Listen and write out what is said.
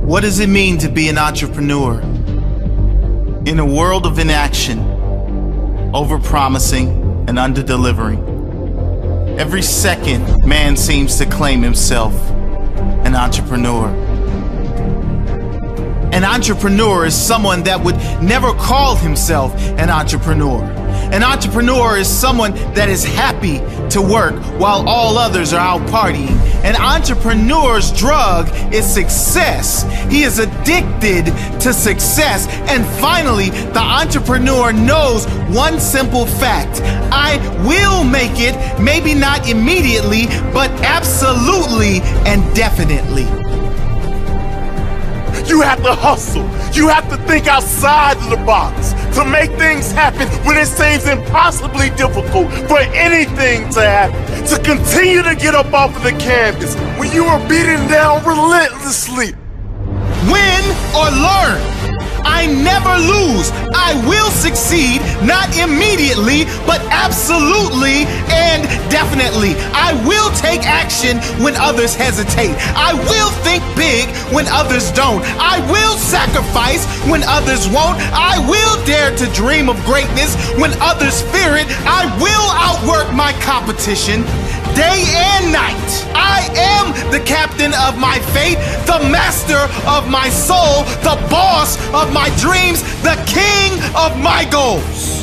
What does it mean to be an entrepreneur? In a world of inaction, over-promising and under-delivering, every second man seems to claim himself an entrepreneur. An entrepreneur is someone that would never call himself an entrepreneur. An entrepreneur is someone that is happy to work while all others are out partying. An entrepreneur's drug is success. He is addicted to success. And finally, the entrepreneur knows one simple fact. I will make it, maybe not immediately, but absolutely and definitely. You have to hustle. You have to think outside of the box to make things happen when it seems impossibly difficult for anything to happen. To continue to get up off of the canvas when you are beaten down relentlessly. Win or learn. I never lose. I will succeed, not immediately, but absolutely and definitely. I will take action when others hesitate. I will think big when others don't. I will sacrifice when others won't. I will dare to dream of greatness when others fear it. I will outwork my competition day and night. I am the captain of my fate, the master of my soul, the boss of my dreams, the king of my goals.